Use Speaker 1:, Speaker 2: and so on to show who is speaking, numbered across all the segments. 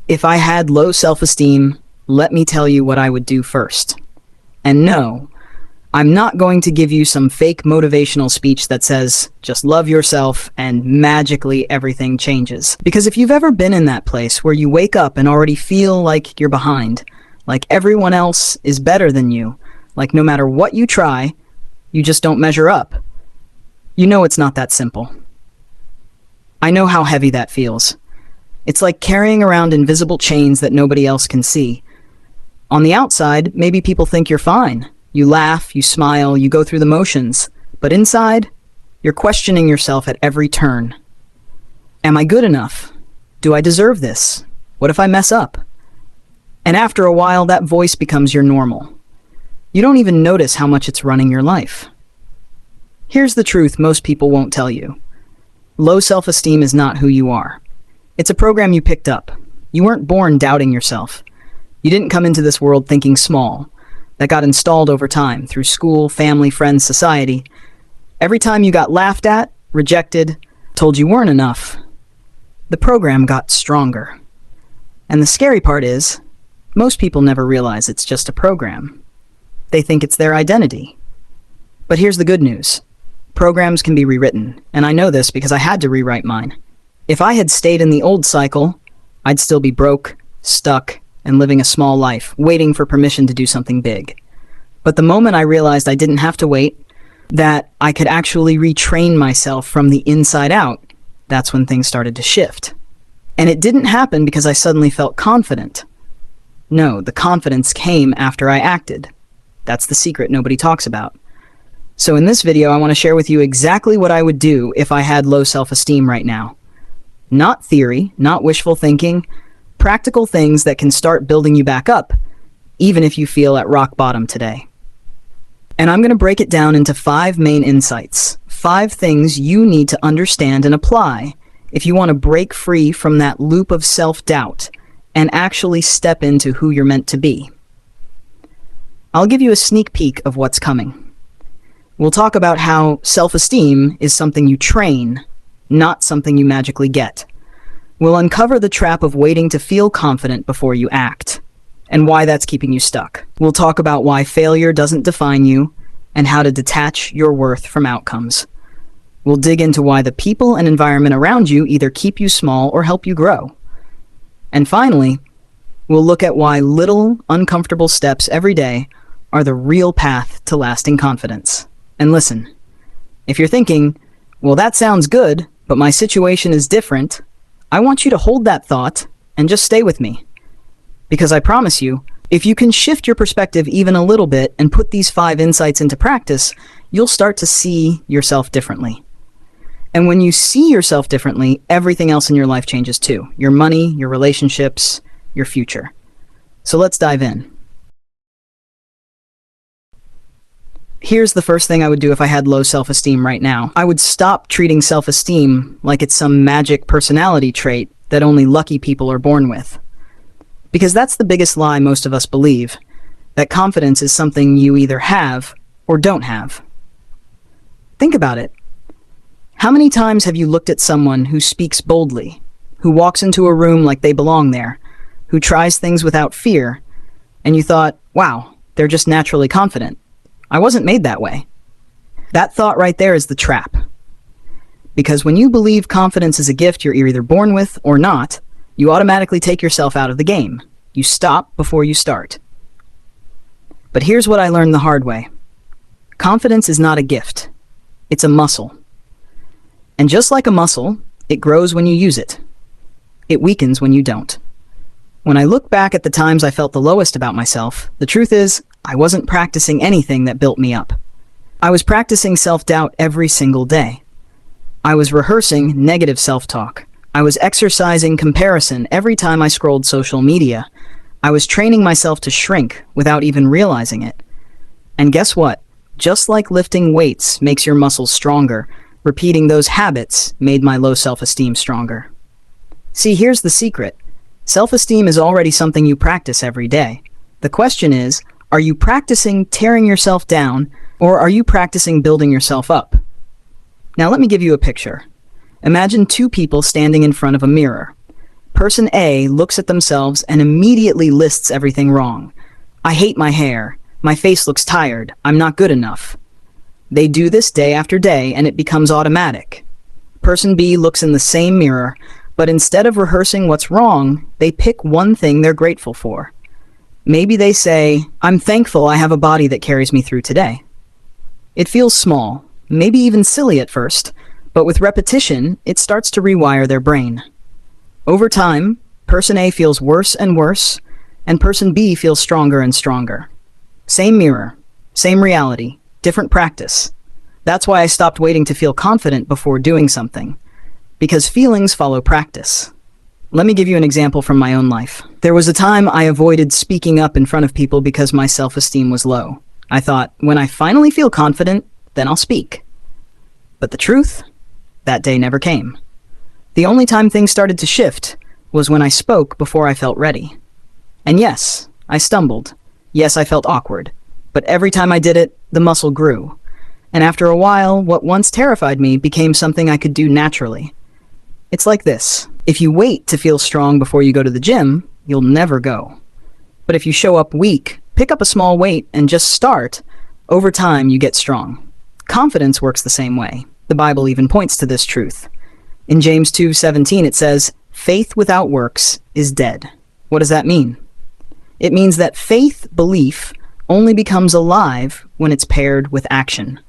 Speaker 1: If I had low self-esteem, let me tell you what I would do first. And no, I'm not going to give you some fake motivational speech that says, just love yourself and magically everything changes. Because if you've ever been in that place where you wake up and already feel like you're behind, like everyone else is better than you, like no matter what you try, you just don't measure up, you know it's not that simple. I know how heavy that feels. It's like carrying around invisible chains that nobody else can see. On the outside, maybe people think you're fine. You laugh, you smile, you go through the motions. But inside, you're questioning yourself at every turn. Am I good enough? Do I deserve this? What if I mess up? And after a while, that voice becomes your normal. You don't even notice how much it's running your life. Here's the truth most people won't tell you. Low self-esteem is not who you are. It's a program you picked up. You weren't born doubting yourself. You didn't come into this world thinking small. That got installed over time through school, family, friends, society. Every time you got laughed at, rejected, told you weren't enough, the program got stronger. And the scary part is, most people never realize it's just a program. They think it's their identity. But here's the good news. Programs can be rewritten, and I know this because I had to rewrite mine. If I had stayed in the old cycle, I'd still be broke, stuck, and living a small life, waiting for permission to do something big. But the moment I realized I didn't have to wait, that I could actually retrain myself from the inside out, that's when things started to shift. And it didn't happen because I suddenly felt confident. No, the confidence came after I acted. That's the secret nobody talks about. So in this video, I want to share with you exactly what I would do if I had low self-esteem right now. Not theory, not wishful thinking, practical things that can start building you back up, even if you feel at rock bottom today. And I'm going to break it down into 5 main insights, 5 things you need to understand and apply if you want to break free from that loop of self-doubt and actually step into who you're meant to be. I'll give you a sneak peek of what's coming. We'll talk about how self-esteem is something you train, not something you magically get. We'll uncover the trap of waiting to feel confident before you act, and why that's keeping you stuck. We'll talk about why failure doesn't define you, and how to detach your worth from outcomes. We'll dig into why the people and environment around you either keep you small or help you grow. And finally, we'll look at why little, uncomfortable steps every day are the real path to lasting confidence. And listen, if you're thinking, well, that sounds good, but my situation is different, I want you to hold that thought and just stay with me. Because I promise you, if you can shift your perspective even a little bit and put these 5 insights into practice, you'll start to see yourself differently. And when you see yourself differently, everything else in your life changes too. Your money, your relationships, your future. So let's dive in. Here's the first thing I would do if I had low self-esteem right now. I would stop treating self-esteem like it's some magic personality trait that only lucky people are born with. Because that's the biggest lie most of us believe, that confidence is something you either have or don't have. Think about it. How many times have you looked at someone who speaks boldly, who walks into a room like they belong there, who tries things without fear, and you thought, wow, they're just naturally confident. I wasn't made that way. That thought right there is the trap. Because when you believe confidence is a gift you're either born with or not, you automatically take yourself out of the game. You stop before you start. But here's what I learned the hard way. Confidence is not a gift. It's a muscle. And just like a muscle, it grows when you use it. It weakens when you don't. When I look back at the times I felt the lowest about myself, the truth is, I wasn't practicing anything that built me up. I was practicing self-doubt every single day. I was rehearsing negative self-talk. I was exercising comparison every time I scrolled social media. I was training myself to shrink without even realizing it. And guess what? Just like lifting weights makes your muscles stronger, repeating those habits made my low self-esteem stronger. See, here's the secret. Self-esteem is already something you practice every day. The question is, are you practicing tearing yourself down, or are you practicing building yourself up? Now let me give you a picture. Imagine 2 people standing in front of a mirror. Person A looks at themselves and immediately lists everything wrong. I hate my hair. My face looks tired. I'm not good enough. They do this day after day, and it becomes automatic. Person B looks in the same mirror, but instead of rehearsing what's wrong, they pick one thing they're grateful for. Maybe they say, I'm thankful I have a body that carries me through today. It feels small, maybe even silly at first, but with repetition, it starts to rewire their brain. Over time, person A feels worse and worse, and person B feels stronger and stronger. Same mirror, same reality, different practice. That's why I stopped waiting to feel confident before doing something, because feelings follow practice. Let me give you an example from my own life. There was a time I avoided speaking up in front of people because my self-esteem was low. I thought, when I finally feel confident, then I'll speak. But the truth? That day never came. The only time things started to shift was when I spoke before I felt ready. And yes, I stumbled. Yes, I felt awkward. But every time I did it, the muscle grew. And after a while, what once terrified me became something I could do naturally. It's like this. If you wait to feel strong before you go to the gym, you'll never go. But if you show up weak, pick up a small weight, and just start, over time you get strong. Confidence works the same way. The Bible even points to this truth. In James 2:17 it says, faith without works is dead. What does that mean? It means that faith, belief, only becomes alive when it's paired with action.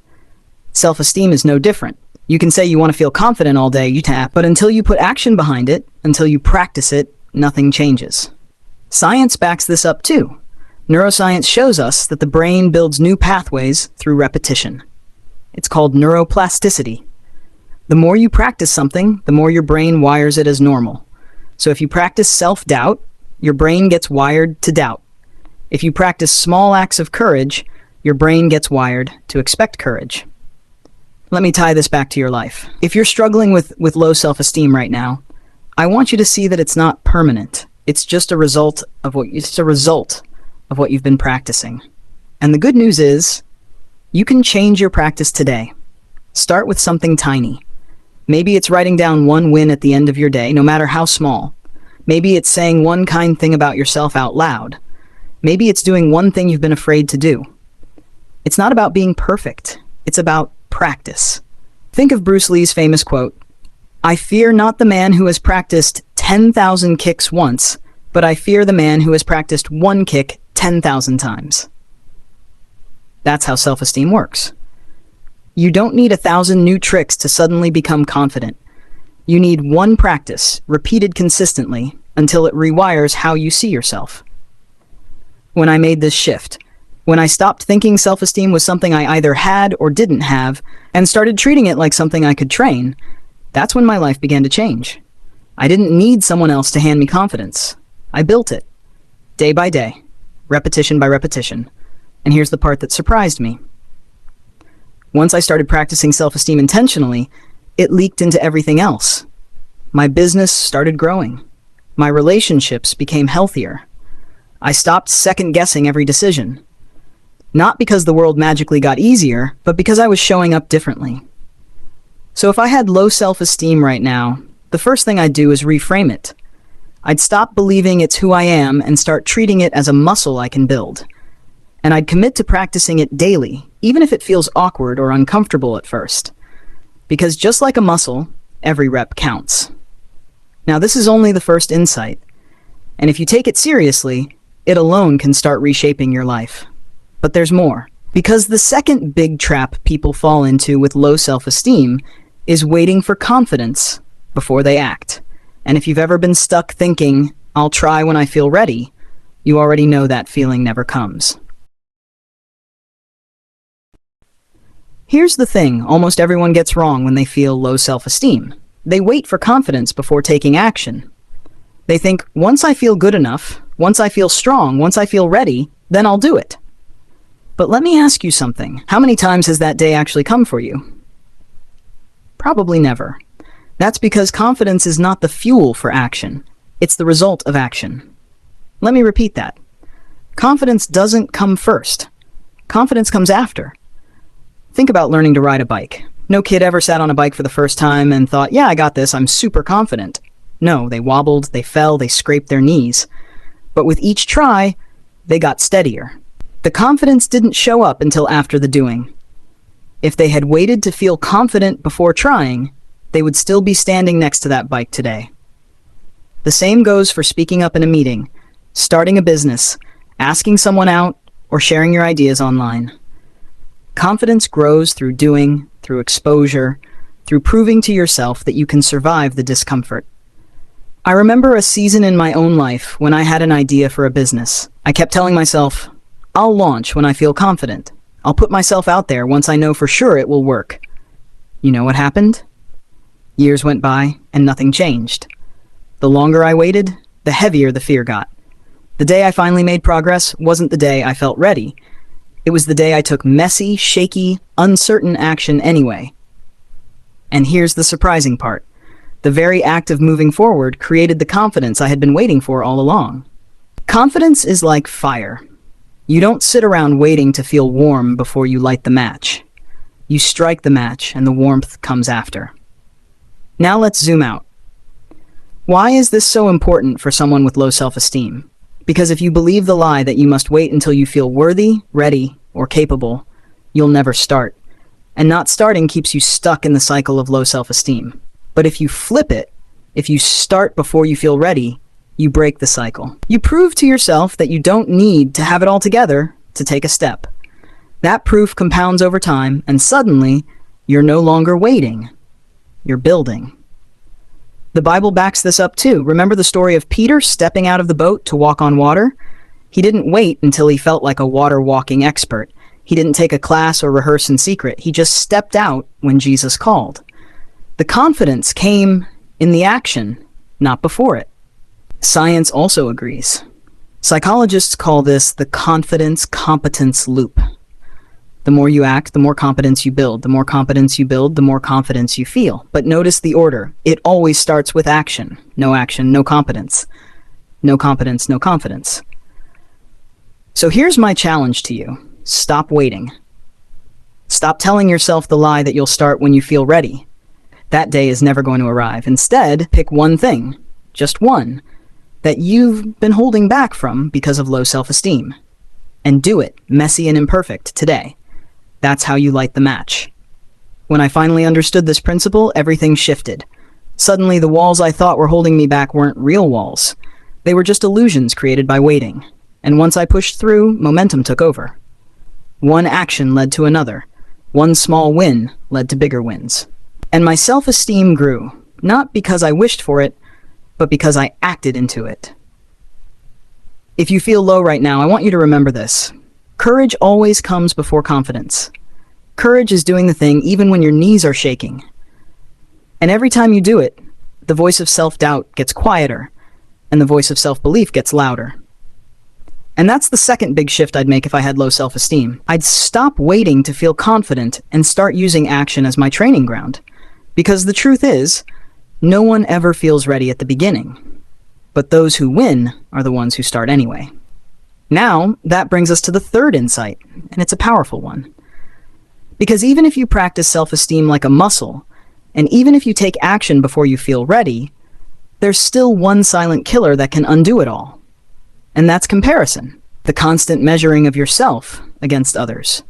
Speaker 1: Self-esteem is no different. You can say you want to feel confident all day, you tap, but until you put action behind it, until you practice it, nothing changes. Science backs this up too. Neuroscience shows us that the brain builds new pathways through repetition. It's called neuroplasticity. The more you practice something, the more your brain wires it as normal. So if you practice self-doubt, your brain gets wired to doubt. If you practice small acts of courage, your brain gets wired to expect courage. Let me tie this back to your life. If you're struggling with low self-esteem right now, I want you to see that it's not permanent. It's just a result of what you've been practicing. And the good news is, you can change your practice today. Start with something tiny. Maybe it's writing down one win at the end of your day, no matter how small. Maybe it's saying one kind thing about yourself out loud. Maybe it's doing one thing you've been afraid to do. It's not about being perfect. It's about practice. Think of Bruce Lee's famous quote, I fear not the man who has practiced 10,000 kicks once, but I fear the man who has practiced one kick 10,000 times. That's how self-esteem works. You don't need 1,000 new tricks to suddenly become confident. You need one practice, repeated consistently, until it rewires how you see yourself. When I made this shift, when I stopped thinking self-esteem was something I either had or didn't have, and started treating it like something I could train, that's when my life began to change. I didn't need someone else to hand me confidence. I built it, day by day, repetition by repetition. And here's the part that surprised me. Once I started practicing self-esteem intentionally, it leaked into everything else. My business started growing. My relationships became healthier. I stopped second-guessing every decision. Not because the world magically got easier, but because I was showing up differently. So if I had low self-esteem right now, the first thing I'd do is reframe it. I'd stop believing it's who I am and start treating it as a muscle I can build. And I'd commit to practicing it daily, even if it feels awkward or uncomfortable at first. Because just like a muscle, every rep counts. Now this is only the first insight. And if you take it seriously, it alone can start reshaping your life. But there's more. Because the second big trap people fall into with low self-esteem is waiting for confidence before they act. And if you've ever been stuck thinking, I'll try when I feel ready, you already know that feeling never comes. Here's the thing almost everyone gets wrong when they feel low self-esteem. They wait for confidence before taking action. They think, once I feel good enough, once I feel strong, once I feel ready, then I'll do it. But let me ask you something. How many times has that day actually come for you? Probably never. That's because confidence is not the fuel for action. It's the result of action. Let me repeat that. Confidence doesn't come first. Confidence comes after. Think about learning to ride a bike. No kid ever sat on a bike for the first time and thought, yeah, I got this, I'm super confident. No, they wobbled, they fell, they scraped their knees. But with each try, they got steadier. The confidence didn't show up until after the doing. If they had waited to feel confident before trying, they would still be standing next to that bike today. The same goes for speaking up in a meeting, starting a business, asking someone out, or sharing your ideas online. Confidence grows through doing, through exposure, through proving to yourself that you can survive the discomfort. I remember a season in my own life when I had an idea for a business. I kept telling myself, I'll launch when I feel confident. I'll put myself out there once I know for sure it will work. You know what happened? Years went by and nothing changed. The longer I waited, the heavier the fear got. The day I finally made progress wasn't the day I felt ready. It was the day I took messy, shaky, uncertain action anyway. And here's the surprising part. The very act of moving forward created the confidence I had been waiting for all along. Confidence is like fire. You don't sit around waiting to feel warm before you light the match. You strike the match and the warmth comes after. Now let's zoom out. Why is this so important for someone with low self-esteem? Because if you believe the lie that you must wait until you feel worthy, ready, or capable, you'll never start. And not starting keeps you stuck in the cycle of low self-esteem. But if you flip it, if you start before you feel ready, you break the cycle. You prove to yourself that you don't need to have it all together to take a step. That proof compounds over time, and suddenly, you're no longer waiting. You're building. The Bible backs this up too. Remember the story of Peter stepping out of the boat to walk on water? He didn't wait until he felt like a water-walking expert. He didn't take a class or rehearse in secret. He just stepped out when Jesus called. The confidence came in the action, not before it. Science also agrees. Psychologists call this the confidence-competence loop. The more you act, the more competence you build. The more competence you build, the more confidence you feel. But notice the order. It always starts with action. No action, no competence. No competence, no confidence. So here's my challenge to you. Stop waiting. Stop telling yourself the lie that you'll start when you feel ready. That day is never going to arrive. Instead, pick one thing, just one, that you've been holding back from because of low self-esteem. And do it, messy and imperfect, today. That's how you light the match. When I finally understood this principle, everything shifted. Suddenly, the walls I thought were holding me back weren't real walls. They were just illusions created by waiting. And once I pushed through, momentum took over. One action led to another. One small win led to bigger wins. And my self-esteem grew, not because I wished for it, but because I acted into it. If you feel low right now, I want you to remember this. Courage always comes before confidence. Courage is doing the thing even when your knees are shaking. And every time you do it, the voice of self-doubt gets quieter, and the voice of self-belief gets louder. And that's the second big shift I'd make if I had low self-esteem. I'd stop waiting to feel confident and start using action as my training ground. Because the truth is, no one ever feels ready at the beginning. But those who win are the ones who start anyway. Now, that brings us to the third insight, and it's a powerful one. Because even if you practice self-esteem like a muscle, and even if you take action before you feel ready, there's still one silent killer that can undo it all. And that's comparison, the constant measuring of yourself against others.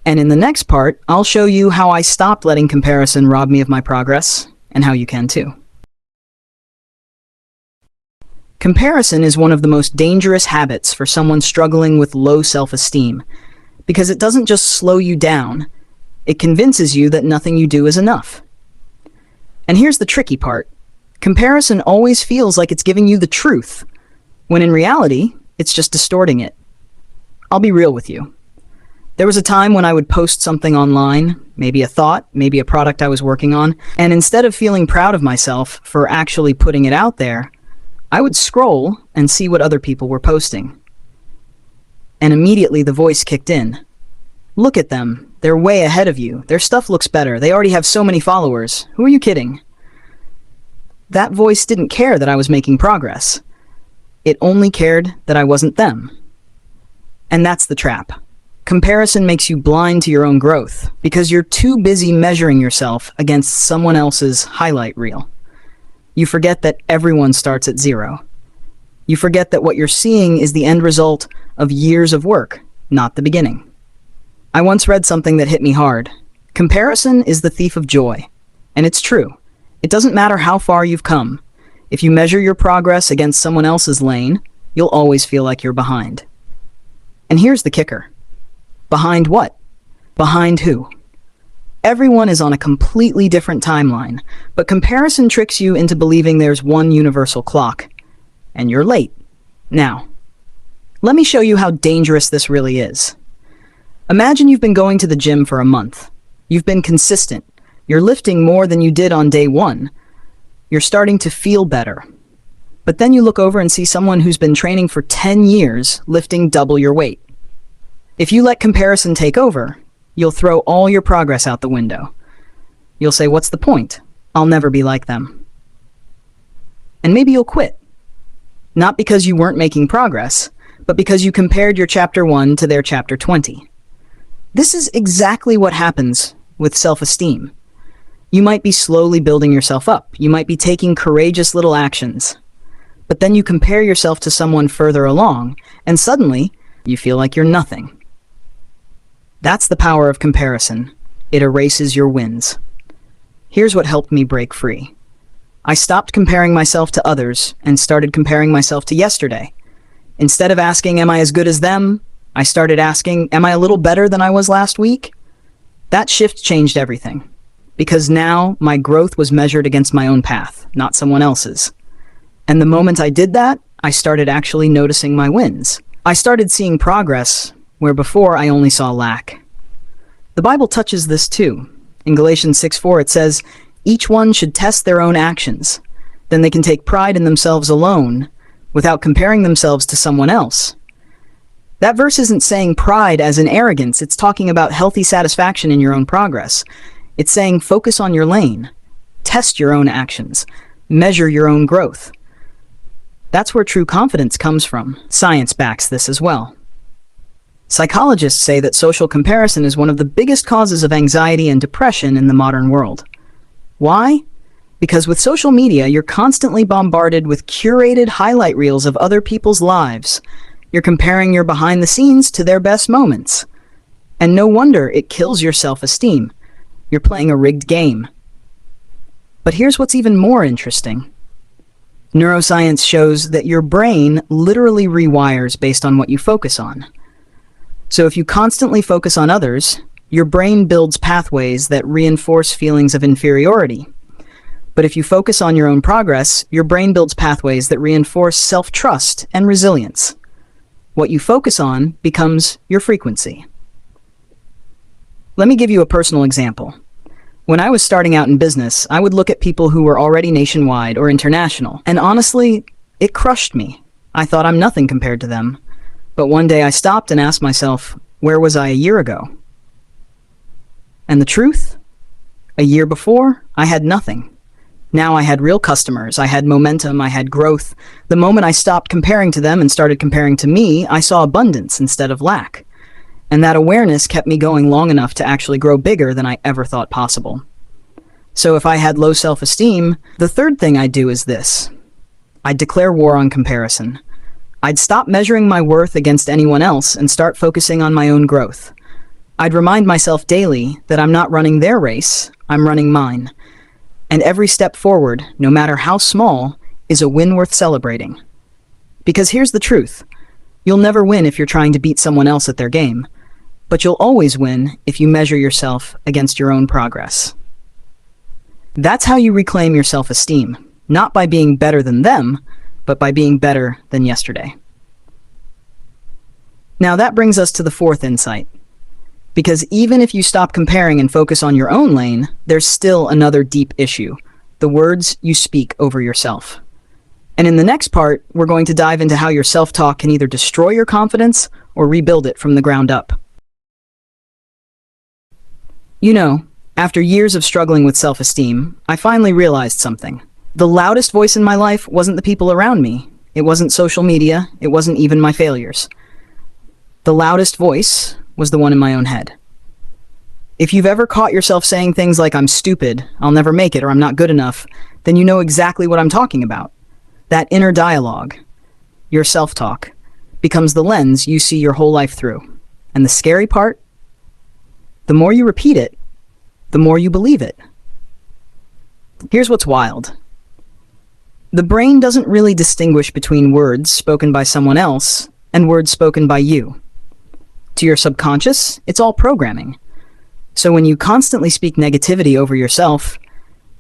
Speaker 1: And in the next part, I'll show you how I stopped letting comparison rob me of my progress, and how you can too. Comparison is one of the most dangerous habits for someone struggling with low self-esteem, because it doesn't just slow you down, it convinces you that nothing you do is enough. And here's the tricky part. Comparison always feels like it's giving you the truth, when in reality, it's just distorting it. I'll be real with you. There was a time when I would post something online, maybe a thought, maybe a product I was working on, and instead of feeling proud of myself for actually putting it out there, I would scroll and see what other people were posting. And immediately the voice kicked in. Look at them. They're way ahead of you. Their stuff looks better. They already have so many followers. Who are you kidding? That voice didn't care that I was making progress. It only cared that I wasn't them. And that's the trap. Comparison makes you blind to your own growth because you're too busy measuring yourself against someone else's highlight reel. You forget that everyone starts at zero. You forget that what you're seeing is the end result of years of work, not the beginning. I once read something that hit me hard. Comparison is the thief of joy. And it's true. It doesn't matter how far you've come. If you measure your progress against someone else's lane, you'll always feel like you're behind. And here's the kicker. Behind what? Behind who? Everyone is on a completely different timeline, but comparison tricks you into believing there's one universal clock. And you're late. Now, let me show you how dangerous this really is. Imagine you've been going to the gym for a month. You've been consistent. You're lifting more than you did on day one. You're starting to feel better. But then you look over and see someone who's been training for 10 years lifting double your weight. If you let comparison take over, you'll throw all your progress out the window. You'll say, what's the point? I'll never be like them. And maybe you'll quit. Not because you weren't making progress, but because you compared your chapter 1 to their chapter 20. This is exactly what happens with self-esteem. You might be slowly building yourself up. You might be taking courageous little actions. But then you compare yourself to someone further along, and suddenly you feel like you're nothing. That's the power of comparison. It erases your wins. Here's what helped me break free. I stopped comparing myself to others and started comparing myself to yesterday. Instead of asking, am I as good as them? I started asking, am I a little better than I was last week? That shift changed everything. Because now my growth was measured against my own path, not someone else's. And the moment I did that, I started actually noticing my wins. I started seeing progress where before I only saw lack. The Bible touches this too. In Galatians 6:4 it says, each one should test their own actions. Then they can take pride in themselves alone without comparing themselves to someone else. That verse isn't saying pride as in arrogance. It's talking about healthy satisfaction in your own progress. It's saying focus on your lane. Test your own actions. Measure your own growth. That's where true confidence comes from. Science backs this as well. Psychologists say that social comparison is one of the biggest causes of anxiety and depression in the modern world. Why? Because with social media, you're constantly bombarded with curated highlight reels of other people's lives. You're comparing your behind the scenes to their best moments. And no wonder it kills your self-esteem. You're playing a rigged game. But here's what's even more interesting. Neuroscience shows that your brain literally rewires based on what you focus on. So if you constantly focus on others, your brain builds pathways that reinforce feelings of inferiority. But if you focus on your own progress, your brain builds pathways that reinforce self-trust and resilience. What you focus on becomes your frequency. Let me give you a personal example. When I was starting out in business, I would look at people who were already nationwide or international, and honestly, it crushed me. I thought I'm nothing compared to them. But one day I stopped and asked myself, where was I a year ago? And the truth? A year before, I had nothing. Now I had real customers, I had momentum, I had growth. The moment I stopped comparing to them and started comparing to me, I saw abundance instead of lack. And that awareness kept me going long enough to actually grow bigger than I ever thought possible. So if I had low self-esteem, the third thing I'd do is this. I'd declare war on comparison. I'd stop measuring my worth against anyone else and start focusing on my own growth. I'd remind myself daily that I'm not running their race, I'm running mine. And every step forward, no matter how small, is a win worth celebrating. Because here's the truth. You'll never win if you're trying to beat someone else at their game. But you'll always win if you measure yourself against your own progress. That's how you reclaim your self-esteem, not by being better than them, but by being better than yesterday. Now that brings us to the fourth insight. Because even if you stop comparing and focus on your own lane, there's still another deep issue, the words you speak over yourself. And in the next part, we're going to dive into how your self-talk can either destroy your confidence or rebuild it from the ground up. You know, after years of struggling with self-esteem, I finally realized something. The loudest voice in my life wasn't the people around me. It wasn't social media. It wasn't even my failures. The loudest voice was the one in my own head. If you've ever caught yourself saying things like, I'm stupid, I'll never make it, or I'm not good enough, then you know exactly what I'm talking about. That inner dialogue, your self-talk, becomes the lens you see your whole life through. And the scary part? The more you repeat it, the more you believe it. Here's what's wild. The brain doesn't really distinguish between words spoken by someone else and words spoken by you. To your subconscious, it's all programming. So when you constantly speak negativity over yourself,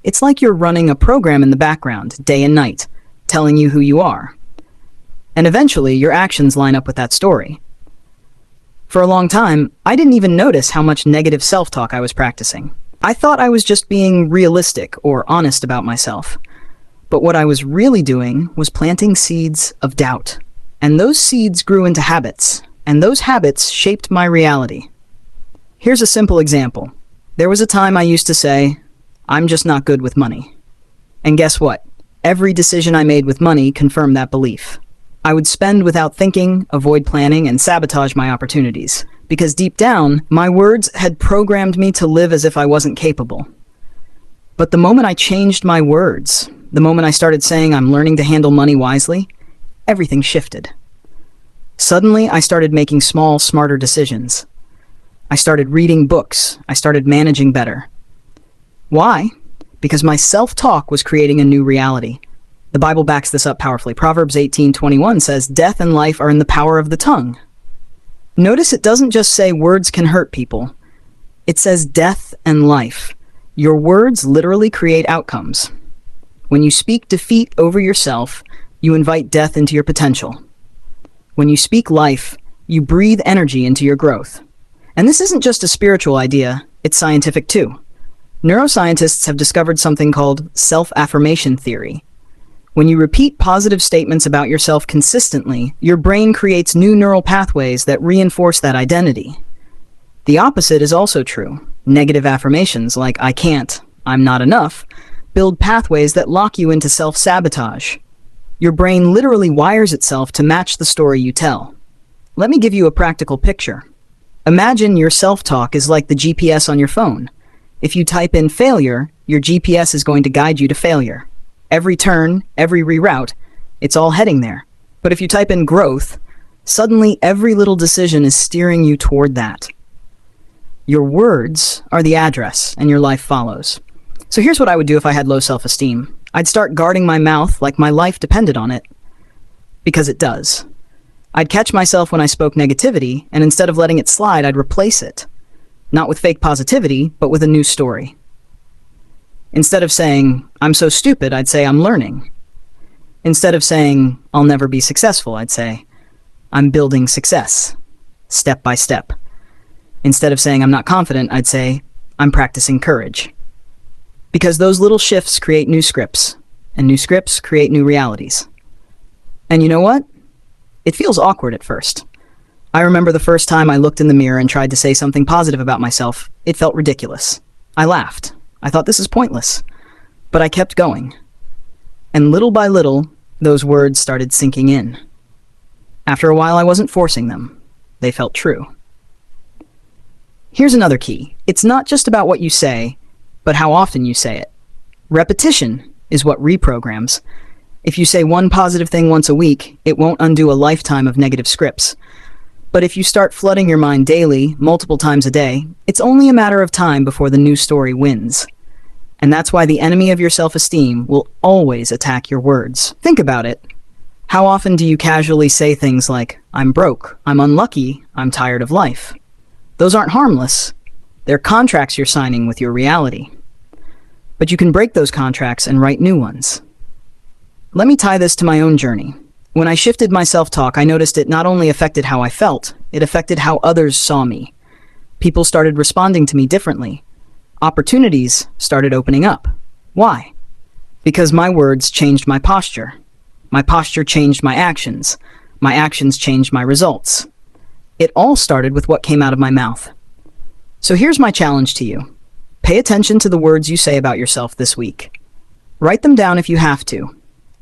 Speaker 1: it's like you're running a program in the background, day and night, telling you who you are. And eventually, your actions line up with that story. For a long time, I didn't even notice how much negative self-talk I was practicing. I thought I was just being realistic or honest about myself. But what I was really doing was planting seeds of doubt. And those seeds grew into habits, and those habits shaped my reality. Here's a simple example. There was a time I used to say, I'm just not good with money. And guess what? Every decision I made with money confirmed that belief. I would spend without thinking, avoid planning, and sabotage my opportunities. Because deep down, my words had programmed me to live as if I wasn't capable. But the moment I changed my words, the moment I started saying I'm learning to handle money wisely, everything shifted. Suddenly, I started making small, smarter decisions. I started reading books. I started managing better. Why? Because my self-talk was creating a new reality. The Bible backs this up powerfully. Proverbs 18:21 says, "Death and life are in the power of the tongue." Notice it doesn't just say words can hurt people. It says death and life. Your words literally create outcomes. When you speak defeat over yourself, you invite death into your potential. When you speak life, you breathe energy into your growth. And this isn't just a spiritual idea, it's scientific too. Neuroscientists have discovered something called self-affirmation theory. When you repeat positive statements about yourself consistently, your brain creates new neural pathways that reinforce that identity. The opposite is also true. Negative affirmations like "I can't," "I'm not enough," build pathways that lock you into self-sabotage. Your brain literally wires itself to match the story you tell. Let me give you a practical picture. Imagine your self-talk is like the GPS on your phone. If you type in failure, your GPS is going to guide you to failure. Every turn, every reroute, it's all heading there. But if you type in growth, suddenly every little decision is steering you toward that. Your words are the address, and your life follows. So here's what I would do if I had low self-esteem. I'd start guarding my mouth like my life depended on it. Because it does. I'd catch myself when I spoke negativity, and instead of letting it slide, I'd replace it. Not with fake positivity, but with a new story. Instead of saying, "I'm so stupid," I'd say, "I'm learning." Instead of saying, "I'll never be successful," I'd say, "I'm building success, step by step." Instead of saying, "I'm not confident," I'd say, "I'm practicing courage." Because those little shifts create new scripts, and new scripts create new realities. And you know what? It feels awkward at first. I remember the first time I looked in the mirror and tried to say something positive about myself. It felt ridiculous. I laughed. I thought this is pointless. But I kept going. And little by little, those words started sinking in. After a while, I wasn't forcing them. They felt true. Here's another key. It's not just about what you say, but how often you say it. Repetition is what reprograms. If you say one positive thing once a week, it won't undo a lifetime of negative scripts. But if you start flooding your mind daily, multiple times a day, it's only a matter of time before the new story wins. And that's why the enemy of your self-esteem will always attack your words. Think about it. How often do you casually say things like, "I'm broke," "I'm unlucky," "I'm tired of life"? Those aren't harmless. They're contracts you're signing with your reality. But you can break those contracts and write new ones. Let me tie this to my own journey. When I shifted my self-talk, I noticed it not only affected how I felt, it affected how others saw me. People started responding to me differently. Opportunities started opening up. Why? Because my words changed my posture. My posture changed my actions. My actions changed my results. It all started with what came out of my mouth. So here's my challenge to you. Pay attention to the words you say about yourself this week. Write them down if you have to,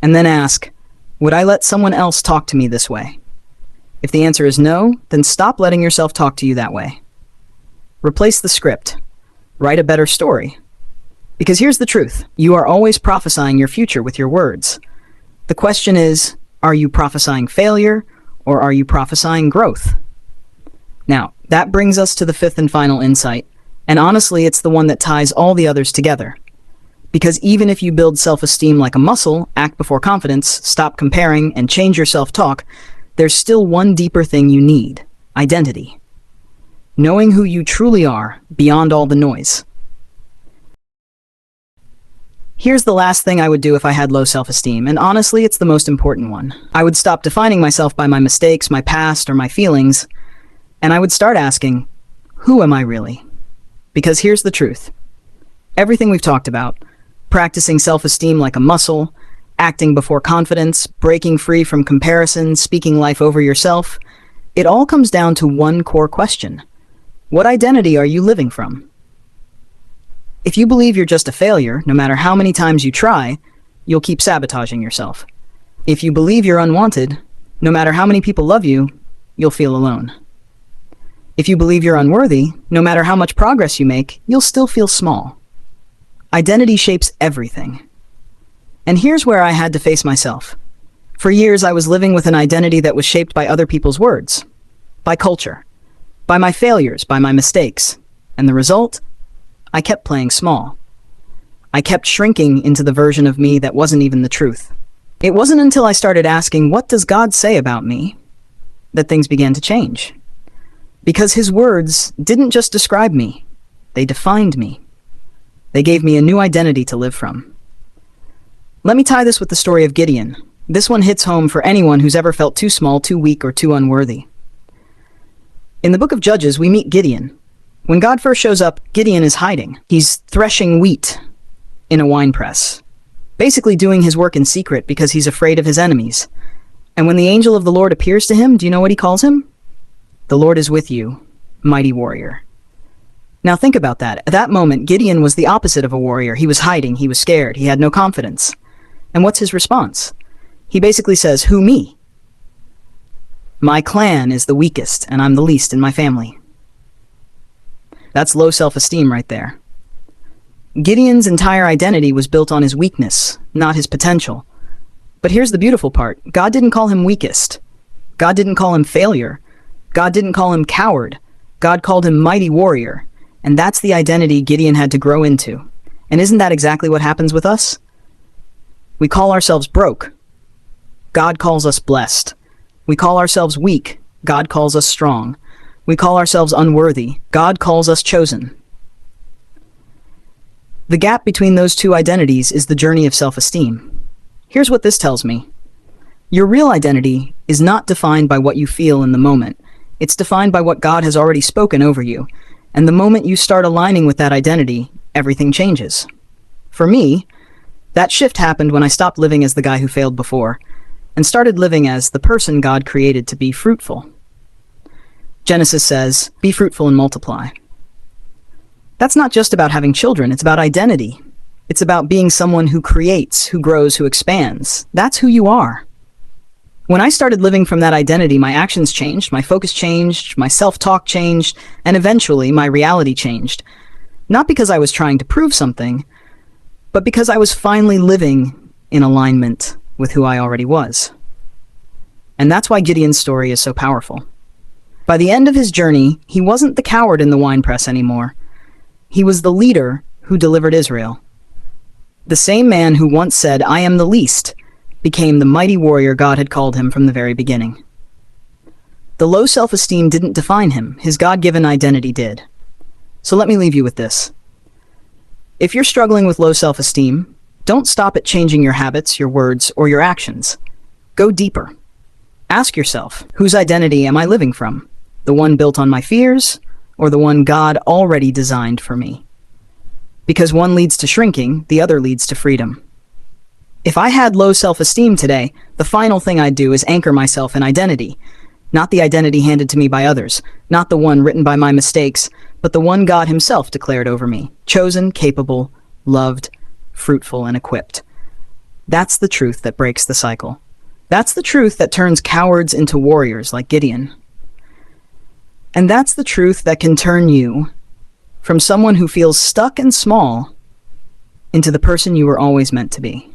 Speaker 1: and then ask, would I let someone else talk to me this way? If the answer is no, then stop letting yourself talk to you that way. Replace the script. Write a better story. Because here's the truth. You are always prophesying your future with your words. The question is, are you prophesying failure or are you prophesying growth? Now, that brings us to the fifth and final insight, and honestly, it's the one that ties all the others together. Because even if you build self-esteem like a muscle, act before confidence, stop comparing, and change your self-talk, there's still one deeper thing you need: identity. Knowing who you truly are beyond all the noise. Here's the last thing I would do if I had low self-esteem, and honestly, it's the most important one. I would stop defining myself by my mistakes, my past, or my feelings, and I would start asking, who am I really? Because here's the truth. Everything we've talked about, practicing self-esteem like a muscle, acting before confidence, breaking free from comparison, speaking life over yourself, it all comes down to one core question. What identity are you living from? If you believe you're just a failure, no matter how many times you try, you'll keep sabotaging yourself. If you believe you're unwanted, no matter how many people love you, you'll feel alone. If you believe you're unworthy, no matter how much progress you make, you'll still feel small. Identity shapes everything. And here's where I had to face myself. For years, I was living with an identity that was shaped by other people's words, by culture, by my failures, by my mistakes. And the result? I kept playing small. I kept shrinking into the version of me that wasn't even the truth. It wasn't until I started asking, what does God say about me, that things began to change. Because his words didn't just describe me, they defined me. They gave me a new identity to live from. Let me tie this with the story of Gideon. This one hits home for anyone who's ever felt too small, too weak, or too unworthy. In the book of Judges, we meet Gideon. When God first shows up, Gideon is hiding. He's threshing wheat in a wine press, basically doing his work in secret because he's afraid of his enemies. And when the angel of the Lord appears to him, do you know what he calls him? The Lord is with you, mighty warrior. Now think about that. At that moment, Gideon was the opposite of a warrior. He was hiding, he was scared, he had no confidence. And what's his response? He basically says, who, me? My clan is the weakest, and I'm the least in my family. That's low self-esteem right there. Gideon's entire identity was built on his weakness, not his potential. But here's the beautiful part. God didn't call him weakest. God didn't call him failure. God didn't call him coward. God called him mighty warrior. And that's the identity Gideon had to grow into. And isn't that exactly what happens with us? We call ourselves broke. God calls us blessed. We call ourselves weak. God calls us strong. We call ourselves unworthy. God calls us chosen. The gap between those two identities is the journey of self-esteem. Here's what this tells me. Your real identity is not defined by what you feel in the moment. It's defined by what God has already spoken over you. And the moment you start aligning with that identity, everything changes. For me, that shift happened when I stopped living as the guy who failed before and started living as the person God created to be fruitful. Genesis says, be fruitful and multiply. That's not just about having children, it's about identity. It's about being someone who creates, who grows, who expands. That's who you are. When I started living from that identity, my actions changed, my focus changed, my self-talk changed, and eventually my reality changed. Not because I was trying to prove something, but because I was finally living in alignment with who I already was. And that's why Gideon's story is so powerful. By the end of his journey, he wasn't the coward in the winepress anymore. He was the leader who delivered Israel. The same man who once said, I am the least, became the mighty warrior God had called him from the very beginning. The low self-esteem didn't define him, his God-given identity did. So let me leave you with this. If you're struggling with low self-esteem, don't stop at changing your habits, your words, or your actions. Go deeper. Ask yourself, whose identity am I living from? The one built on my fears, or the one God already designed for me? Because one leads to shrinking, the other leads to freedom. If I had low self-esteem today, the final thing I'd do is anchor myself in identity. Not the identity handed to me by others, not the one written by my mistakes, but the one God himself declared over me. Chosen, capable, loved, fruitful, and equipped. That's the truth that breaks the cycle. That's the truth that turns cowards into warriors like Gideon. And that's the truth that can turn you from someone who feels stuck and small into the person you were always meant to be.